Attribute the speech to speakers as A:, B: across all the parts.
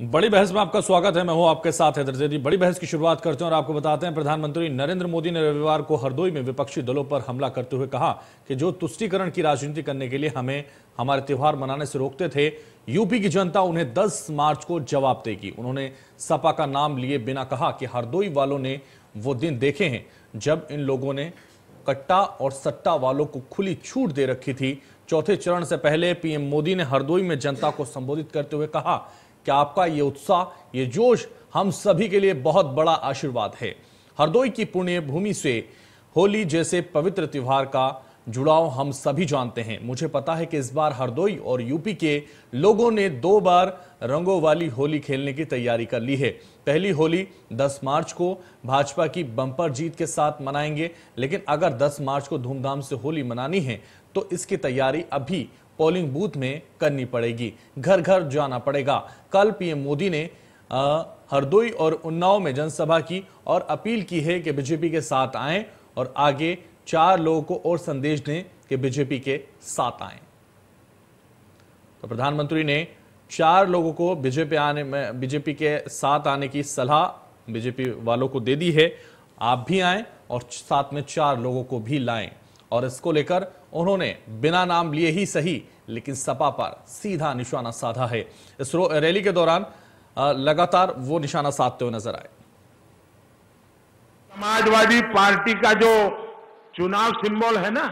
A: बड़ी बहस में आपका स्वागत है। मैं हूं आपके साथ हैदर जैदी। बड़ी बहस की शुरुआत करते हैं और आपको बताते हैं, प्रधानमंत्री नरेंद्र मोदी ने रविवार को हरदोई में विपक्षी दलों पर हमला करते हुए कहा कि जो तुष्टीकरण की राजनीति करने के लिए हमें हमारे त्योहार मनाने से रोकते थे, यूपी की जनता उन्हें 10 मार्च को जवाब देगी। उन्होंने सपा का नाम लिए बिना कहा कि हरदोई वालों ने वो दिन देखे हैं जब इन लोगों ने कट्टा और सट्टा वालों को खुली छूट दे रखी थी। चौथे चरण से पहले पीएम मोदी ने हरदोई में जनता को संबोधित करते हुए कहा कि आपका ये उत्साह, ये जोश हम सभी के लिए बहुत बड़ा आशीर्वाद है। हरदोई की पुण्य भूमि से होली जैसे पवित्र त्योहार का जुड़ाव हम सभी जानते हैं। मुझे पता है कि इस बार हरदोई और यूपी के लोगों ने 2 बार रंगों वाली होली खेलने की तैयारी कर ली है। पहली होली 10 मार्च को भाजपा की बम्पर जीत के साथ मनाएंगे, लेकिन अगर 10 मार्च को धूमधाम से होली मनानी है तो इसकी तैयारी अभी पोलिंग बूथ में करनी पड़ेगी, घर घर जाना पड़ेगा। कल पीएम मोदी ने हरदोई और उन्नाव में जनसभा की और अपील की है कि बीजेपी के साथ आएं और आगे 4 लोगों को और संदेश दें कि बीजेपी के साथ आएं। तो प्रधानमंत्री ने 4 लोगों को बीजेपी के साथ आने की सलाह बीजेपी वालों को दे दी है। आप भी आएं और साथ में 4 लोगों को भी लाएं। और इसको लेकर उन्होंने बिना नाम लिए ही सही, लेकिन सपा पर सीधा निशाना साधा है। इस रैली के दौरान लगातार वो निशाना साधते हुए नजर आए।
B: समाजवादी पार्टी का जो चुनाव सिंबल है ना,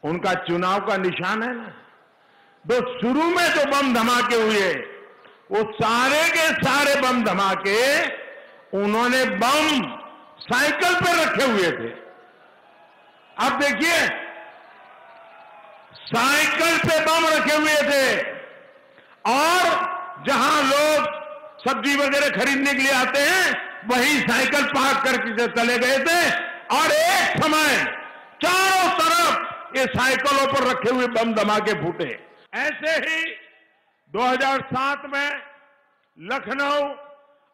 B: उनका चुनाव का निशान है ना, तो शुरू में जो बम धमाके हुए, वो सारे के सारे बम धमाके उन्होंने बम साइकिल पर रखे हुए थे। अब देखिए, साइकिल पे बम रखे हुए थे और जहां लोग सब्जी वगैरह खरीदने के लिए आते हैं, वहीं साइकिल पार्क करके चले गए थे और एक समय चारों तरफ ये साइकिलों पर रखे हुए बम धमाके फूटे। ऐसे ही 2007 में लखनऊ,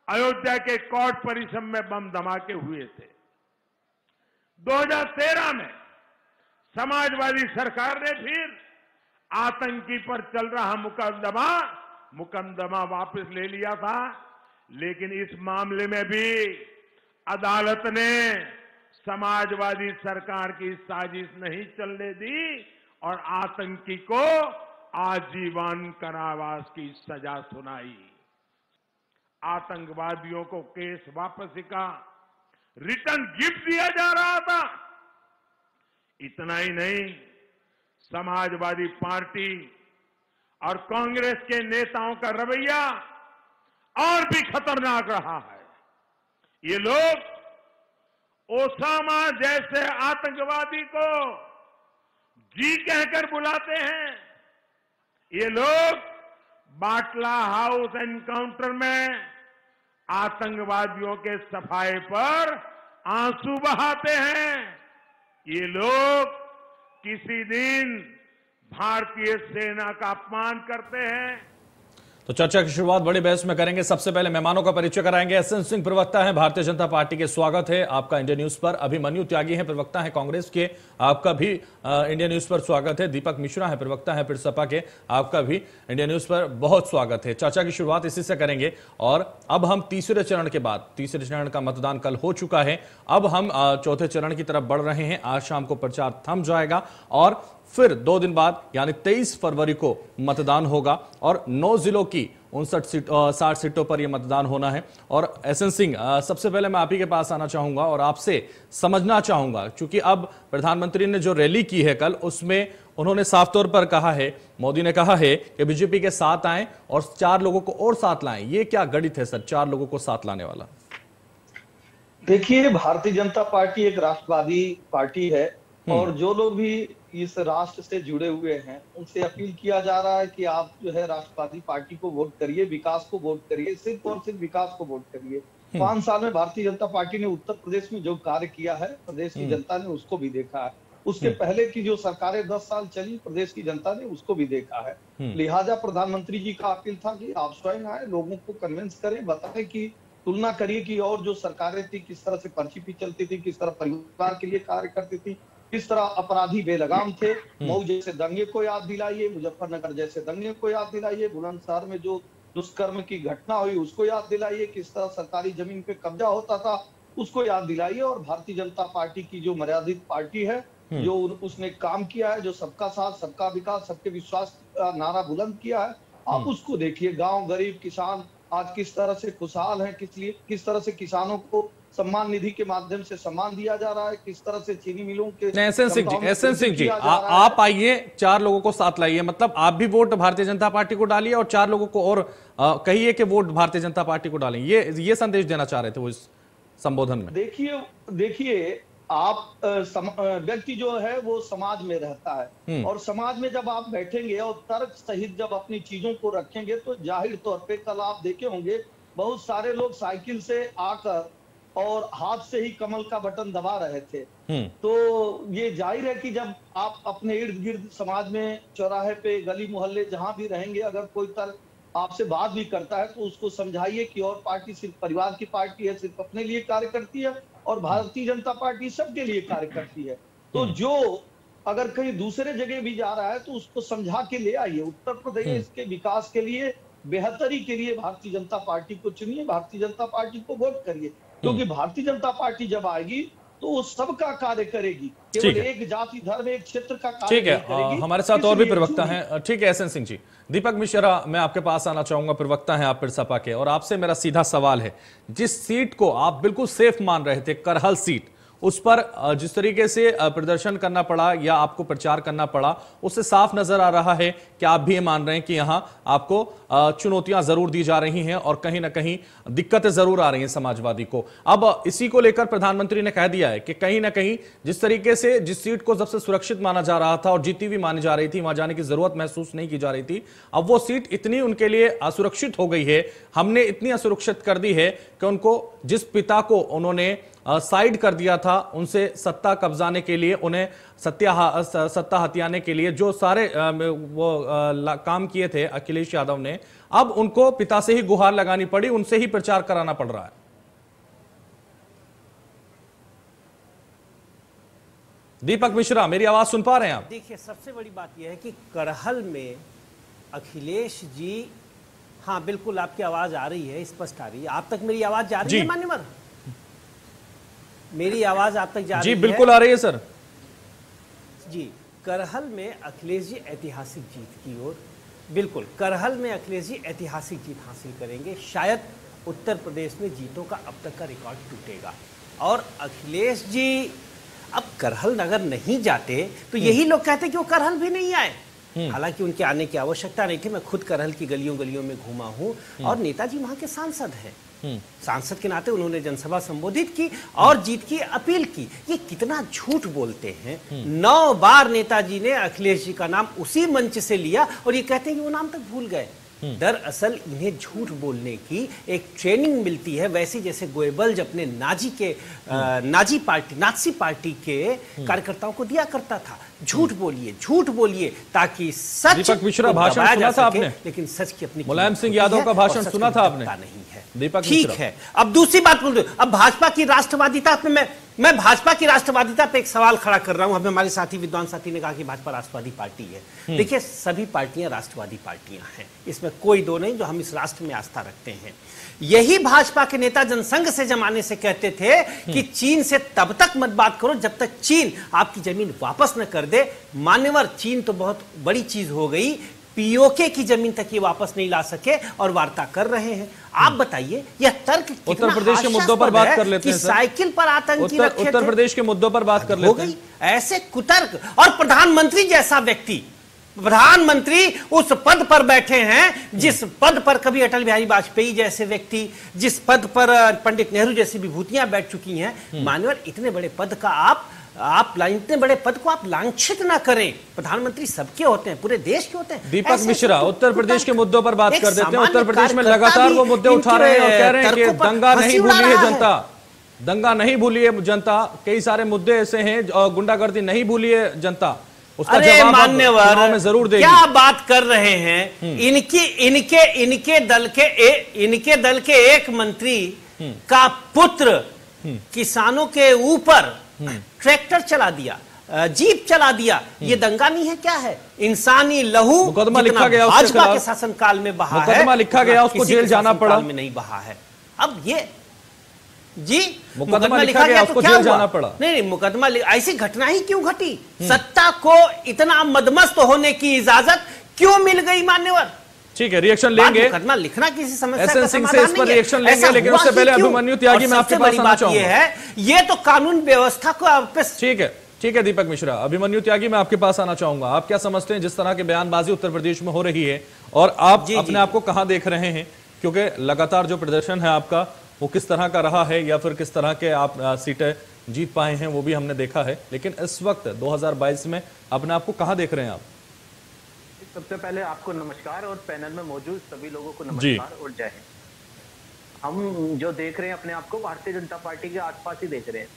B: अयोध्या के कोर्ट परिसर में बम धमाके हुए थे। 2013 में समाजवादी सरकार ने फिर आतंकी पर चल रहा मुकदमा वापस ले लिया था, लेकिन इस मामले में भी अदालत ने समाजवादी सरकार की साजिश नहीं चलने दी और आतंकी को आजीवन कारावास की सजा सुनाई। आतंकवादियों को केस वापसी का रिटर्न गिफ्ट दिया जा रहा था। इतना ही नहीं, समाजवादी पार्टी और कांग्रेस के नेताओं का रवैया और भी खतरनाक रहा है। ये लोग ओसामा जैसे आतंकवादी को जी कहकर बुलाते हैं। ये लोग बाटला हाउस एनकाउंटर में आतंकवादियों के सफाए पर आंसू बहाते हैं। ये लोग किसी दिन भारतीय सेना का अपमान करते हैं।
A: तो चर्चा की शुरुआत बड़ी बहस में करेंगे। सबसे पहले मेहमानों का परिचय कराएंगे। एसएन सिंह प्रवक्ता हैं भारतीय जनता पार्टी के, स्वागत है आपका इंडिया न्यूज पर। अभिमन्यु त्यागी हैं, प्रवक्ता हैं कांग्रेस के, आपका भी इंडिया न्यूज पर स्वागत है। दीपक मिश्रा है, प्रवक्ता है फिर सपा के, आपका भी इंडिया न्यूज पर बहुत स्वागत है। चर्चा की शुरुआत इसी से करेंगे और अब हम तीसरे चरण के बाद, तीसरे चरण का मतदान कल हो चुका है, अब हम चौथे चरण की तरफ बढ़ रहे हैं। आज शाम को प्रचार थम जाएगा और फिर 2 दिन बाद यानी 23 फरवरी को मतदान होगा और 9 जिलों की 60 सीटों पर यह मतदान होना है। और एसएन सिंह, सबसे पहले मैं आप ही के पास आना चाहूंगा और आपसे समझना चाहूंगा, क्योंकि अब प्रधानमंत्री ने जो रैली की है कल, उसमें उन्होंने साफ तौर पर कहा है, मोदी ने कहा है कि बीजेपी के साथ आएं और 4 लोगों को और साथ लाएं। ये क्या गणित है सर, 4 लोगों को साथ लाने वाला?
C: देखिए, भारतीय जनता पार्टी एक राष्ट्रवादी पार्टी है और जो लोग भी इस राष्ट्र से जुड़े हुए हैं, उनसे अपील किया जा रहा है कि आप जो है राष्ट्रवादी पार्टी को वोट करिए, विकास को वोट करिए, सिर्फ और सिर्फ विकास को वोट करिए। 5 साल में भारतीय जनता पार्टी ने उत्तर प्रदेश में जो कार्य किया है, प्रदेश की जनता ने उसको भी देखा है। उसके पहले की जो सरकारें 10 साल चली, प्रदेश की जनता ने उसको भी देखा है। लिहाजा प्रधानमंत्री जी का अपील था कि आप स्वयं आए, लोगों को कन्विंस करें, बताएं कि तुलना करिए कि और जो सरकारें थी किस तरह से पर्ची पे चलती थी, किस तरह परिवार के लिए कार्य करती थी, किस तरह अपराधी बेलगाम थे। मऊ जैसे दंगे को याद दिलाइए, मुजफ्फरनगर जैसे दंगे को याद दिलाइए, बुलंदशहर में जो दुष्कर्म की घटना हुई उसको याद दिलाइए, किस तरह सरकारी जमीन पे कब्जा होता था उसको याद दिलाइए, और भारतीय जनता पार्टी की जो मर्यादित पार्टी है, जो उसने काम किया है, जो सबका साथ सबका विकास सबके विश्वास का नारा बुलंद किया है, आप उसको देखिए। गांव गरीब किसान आज किस तरह से खुशहाल हैं, किस तरह से किसानों को सम्मान निधि के माध्यम से सम्मान दिया जा रहा है, किस तरह से चीनी मिलों के।
A: एसएन सिंह जी आप आइए, 4 लोगों को साथ लाइए, मतलब आप भी वोट भारतीय जनता पार्टी को डालिए और 4 लोगों को और कहिए कि वोट भारतीय जनता पार्टी को डालें, ये संदेश देना चाह रहे थे वो इस संबोधन में।
C: देखिए आप व्यक्ति जो है वो समाज में रहता है, और समाज में जब आप बैठेंगे और तर्क सहित जब अपनी चीजों को रखेंगे तो जाहिर तौर पे कल आप देखे होंगे बहुत सारे लोग साइकिल से आकर और हाथ से ही कमल का बटन दबा रहे थे। तो ये जाहिर है कि जब आप अपने इर्द गिर्द समाज में चौराहे पे गली मोहल्ले जहां भी रहेंगे, अगर कोई तर्क आपसे बात भी करता है तो उसको समझाइए कि और पार्टी सिर्फ परिवार की पार्टी है, सिर्फ अपने लिए कार्य करती है, और भारतीय जनता पार्टी सबके लिए कार्य करती है। तो जो अगर कहीं दूसरे जगह भी जा रहा है तो उसको समझा के ले आइए। उत्तर प्रदेश के विकास के लिए, बेहतरी के लिए भारतीय जनता पार्टी को चुनिए, भारतीय जनता पार्टी को वोट करिए, क्योंकि भारतीय जनता पार्टी जब आएगी तो वो सबका कार्य करेगी, केवल एक जाति धर्म एक क्षेत्र का कार्य
A: ठीक है। हमारे साथ और भी प्रवक्ता हैं। ठीक है एसएन सिंह जी, दीपक मिश्रा मैं आपके पास आना चाहूंगा, प्रवक्ता हैं आप सपा के, और आपसे मेरा सीधा सवाल है, जिस सीट को आप बिल्कुल सेफ मान रहे थे, करहल सीट, उस पर जिस तरीके से प्रदर्शन करना पड़ा या आपको प्रचार करना पड़ा, उससे साफ नजर आ रहा है कि आप भी ये मान रहे हैं कि यहां आपको चुनौतियां जरूर दी जा रही हैं और कहीं ना कहीं दिक्कतें जरूर आ रही हैं समाजवादी को। अब इसी को लेकर प्रधानमंत्री ने कह दिया है कि कहीं ना कहीं जिस तरीके से जिस सीट को सबसे सुरक्षित माना जा रहा था और जीती हुई मानी जा रही थी, वहां जाने की जरूरत महसूस नहीं की जा रही थी, अब वो सीट इतनी उनके लिए असुरक्षित हो गई है, हमने इतनी असुरक्षित कर दी है कि उनको जिस पिता को उन्होंने साइड कर दिया था, उनसे सत्ता कब्जाने के लिए, उन्हें सत्ता हथियाने के लिए जो सारे काम किए थे अखिलेश यादव ने, अब उनको पिता से ही गुहार लगानी पड़ी, उनसे ही प्रचार कराना पड़ रहा है। दीपक मिश्रा मेरी आवाज सुन पा रहे हैं आप?
D: देखिए सबसे बड़ी बात यह है कि करहल में अखिलेश जी, हाँ बिल्कुल आपकी आवाज आ रही है, स्पष्ट आ रही है। आप तक मेरी आवाज जा रही है मान्यवर? मेरी आवाज आप तक जा रही है?
A: जी बिल्कुल आ रही है सर
D: जी। करहल में अखिलेश जी ऐतिहासिक जीत की ओर, बिल्कुल करहल में अखिलेश जी ऐतिहासिक जीत हासिल करेंगे। शायद उत्तर प्रदेश में जीतों का अब तक का रिकॉर्ड टूटेगा, और अखिलेश जी अब करहल अगर नहीं जाते तो यही लोग कहते कि वो करहल भी नहीं आए। हालांकि उनके आने की आवश्यकता नहीं थी, मैं खुद करहल की गलियों गलियों में घूमा हूं, और नेताजी वहां के सांसद हैं, सांसद के नाते उन्होंने जनसभा संबोधित की और जीत की अपील की। ये कितना झूठ बोलते हैं। 9 बार नेताजी ने अखिलेश जी का नाम उसी मंच से लिया और ये कहते हैं कि वो नाम तक भूल गए। दरअसल इन्हें झूठ बोलने की एक ट्रेनिंग मिलती है, वैसे जैसे गोएबल्स अपने नाजी पार्टी के कार्यकर्ताओं को दिया करता था। झूठ बोलिए ताकि सच।
A: दीपक मिश्रा भाषण सुना था आपने?
D: लेकिन सच की अपनी
A: मुलायम सिंह यादव का भाषण सुना था आपने?
D: नहीं है
A: दीपक
D: ठीक है। अब दूसरी बात बोल दो, अब भाजपा की राष्ट्रवादिता पे मैं भाजपा की राष्ट्रवादिता पे एक सवाल खड़ा कर रहा हूं। अभी हमारे साथी विद्वान साथी ने कहा कि भाजपा राष्ट्रवादी पार्टी है। देखिए सभी पार्टियां राष्ट्रवादी पार्टियां हैं, इसमें कोई दो नहीं, जो हम इस राष्ट्र में आस्था रखते हैं। यही भाजपा के नेता जनसंघ से जमाने से कहते थे कि चीन से तब तक मत बात करो जब तक चीन आपकी जमीन वापस न कर दे। मान्यवर चीन तो बहुत बड़ी चीज हो गई, पीओके की जमीन तक ये वापस नहीं ला सके और वार्ता कर रहे हैं। आप बताइए यह तर्क
A: उत्तर प्रदेश के मुद्दों पर बात कर लेते हैं।
D: साइकिल पर आतंकी रखे थे,
A: उत्तर प्रदेश के मुद्दों पर बात कर लेते हैं।
D: ऐसे कुतर्क, और प्रधानमंत्री जैसा व्यक्ति, प्रधानमंत्री उस पद पर बैठे हैं जिस पद पर कभी अटल बिहारी वाजपेयी जैसे व्यक्ति, जिस पद पर पंडित नेहरू जैसी विभूतियां बैठ चुकी हैं। मान्यवर इतने बड़े पद का इतने बड़े पद को आप लांछित ना करें। प्रधानमंत्री सबके होते हैं, पूरे देश के होते हैं।
A: दीपक मिश्रा उत्तर प्रदेश के मुद्दों पर बात कर देते हैं। उत्तर प्रदेश में लगातार वो मुद्दे उठा रहे हैं और कह रहे हैं कि दंगा नहीं भूली है जनता, दंगा नहीं भूली है जनता, कई सारे मुद्दे ऐसे हैं, गुंडागर्दी नहीं भूली है जनता, उसका जवाब मान्यवर में जरूर देगी।
D: क्या बात कर रहे हैं? इनके दल के एक मंत्री का पुत्र किसानों के ऊपर ट्रैक्टर चला दिया जीप चला दिया, ये दंगा नहीं है? क्या है? इंसानी लहू
A: मुकदमा लिखा गया,
D: भाजपा के शासनकाल में बहा है,
A: मुकदमा लिखा गया, उसको जेल जाना पड़ा,
D: में नहीं बहा है। अब ये जी
A: मुकदमा लिखा गया, उसको जेल जाना पड़ा।
D: नहीं, मुकदमा ऐसी घटना ही क्यों घटी? सत्ता को इतना मदमस्त होने की इजाजत क्यों मिल गई मान्यवर?
A: ठीक है, रिएक्शन लेंगे।
D: मुकदमा लिखना किसी समस्या का
A: एसएन सिंह से
D: समाधान
A: इस पर
D: नहीं है।
A: रिएक्शन लेंगे, लेकिन उससे पहले अभिमन्यु त्यागी मैं आपके पास आना चाहूंगा।
D: ये है, ये तो कानून व्यवस्था को वापस।
A: ठीक है दीपक मिश्रा, अभिमन्यु त्यागी मैं आपके पास आना चाहूंगा। आप क्या समझते हैं जिस तरह की बयानबाजी उत्तर प्रदेश में हो रही है, और आप अपने आप को कहां देख रहे हैं? क्योंकि लगातार जो प्रदर्शन है आपका वो किस तरह का रहा है, या फिर किस तरह के आप सीटें जीत पाए हैं वो भी हमने देखा है, लेकिन इस वक्त 2022 में अपने आप को कहां देख रहे हैं आप?
E: सबसे पहले आपको नमस्कार, और पैनल में मौजूद सभी लोगों को नमस्कार और जय हिंद। हम जो देख रहे हैं अपने आप को भारतीय जनता पार्टी के आसपास ही देख रहे हैं।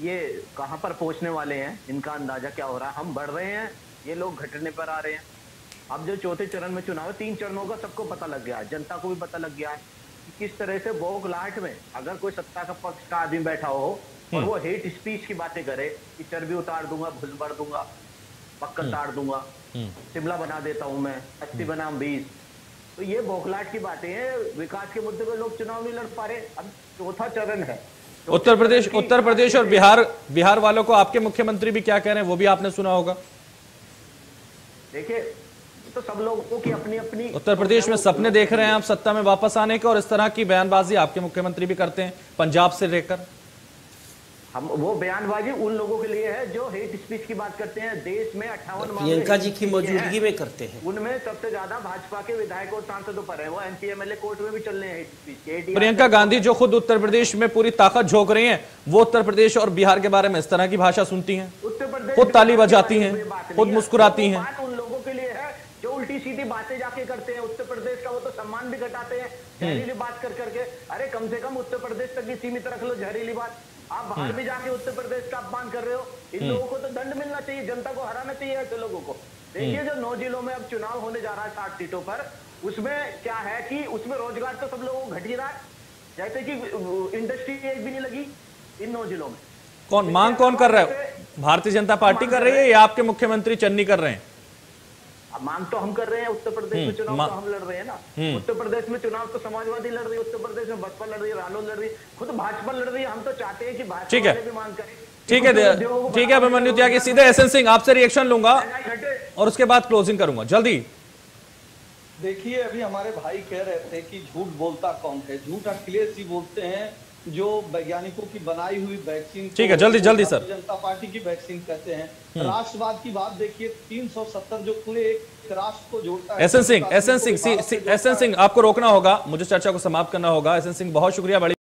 E: ये कहां पर पहुंचने वाले हैं, इनका अंदाजा क्या हो रहा है? हम बढ़ रहे हैं, ये लोग घटने पर आ रहे हैं। अब जो चौथे चरण में चुनाव है, 3 चरणों का सबको पता लग गया है, जनता को भी पता लग गया है कि किस तरह से बौखलाहट में अगर कोई सत्ता का पक्ष का आदमी बैठा हो और वो हेट स्पीच की बातें करे कि चर्बी उतार दूंगा, भुज बढ़ दूंगा, पक्कल ताड़ दूंगा, शिमला बना देता हूं मैं, 80 बनाम 20, तो ये बौखलाहट की बातें हैं। विकास के मुद्दे पे लोग चुनाव नहीं लड़ पा रहे। अब चौथा चरण है।
A: उत्तर प्रदेश और बिहार वालों को आपके मुख्यमंत्री भी क्या कह रहे हैं वो भी आपने सुना होगा।
E: देखिए, तो सब लोगों की अपनी अपनी,
A: उत्तर प्रदेश में सपने देख रहे हैं आप सत्ता में वापस आने के, और इस तरह की बयानबाजी आपके मुख्यमंत्री भी करते हैं पंजाब से लेकर।
E: हम वो बयानबाजी उन लोगों के लिए है जो हेट स्पीच की बात करते हैं। देश में 58
D: प्रियंका जी की मौजूदगी में करते हैं।
E: उनमें सबसे ज्यादा भाजपा के विधायकों और सांसदों पर है। वो एमपी एमएलए कोर्ट में भी चल रहे हैं हेट स्पीच।
A: प्रियंका गांधी जो खुद उत्तर प्रदेश में पूरी ताकत झोंक रही हैं, वो उत्तर प्रदेश और बिहार के बारे में इस तरह की भाषा सुनती हैं,
E: उत्तर प्रदेश
A: खुद ताली बजाती हैं, खुद मुस्कुराती हैं।
E: उन लोगों के लिए है जो उल्टी सीधी बातें जाके करते हैं। उत्तर प्रदेश का वो तो सम्मान भी घटाते हैं जहरीली बात कर करके। अरे कम से कम उत्तर प्रदेश तक ही सीमित रख लो जहरीली बात। आप बाहर भी जाके उत्तर प्रदेश का अपमान कर रहे हो। इन लोगों को तो दंड मिलना चाहिए, जनता को हराना चाहिए ऐसे लोगों को। देखिए, जो 9 जिलों में अब चुनाव होने जा रहा है 60 सीटों पर, उसमें क्या है कि उसमें रोजगार तो सब लोगों को घट ही रहा है, जैसे कि इंडस्ट्री एक भी नहीं लगी इन 9 जिलों में।
A: कौन मांग कौन कर रहा है? भारतीय जनता पार्टी कर रही है या आपके मुख्यमंत्री चन्नी कर रहे हैं?
E: मांग तो हम कर रहे हैं। उत्तर प्रदेश में चुनाव तो हम लड़ रहे हैं ना। उत्तर प्रदेश में चुनाव तो समाजवादी लड़ रही है, उत्तर प्रदेश में बसपा लड़ रही है, रालोद लड़ रही है, खुद भाजपा लड़ रही है। हम तो चाहते हैं कि भाजपा वाले भी मांग करें।
A: ठीक है अभिमन्यु त्यागी, सीधे एसएन सिंह आपसे रिएक्शन लूंगा और उसके बाद क्लोजिंग करूंगा जल्दी।
C: देखिए, अभी हमारे भाई कह रहे थे कि झूठ बोलता कौन है। झूठ अखिलेश जी बोलते हैं, जो वैज्ञानिकों की बनाई हुई वैक्सीन।
A: ठीक है, जल्दी सर।
C: जनता पार्टी की वैक्सीन कहते हैं। राष्ट्रवाद की बात देखिए, 370 जो पूरे एक राष्ट्र को जोड़ता है।
A: एसएन सिंह आपको रोकना होगा, मुझे चर्चा को समाप्त करना होगा। एसएन सिंह बहुत शुक्रिया, बड़ी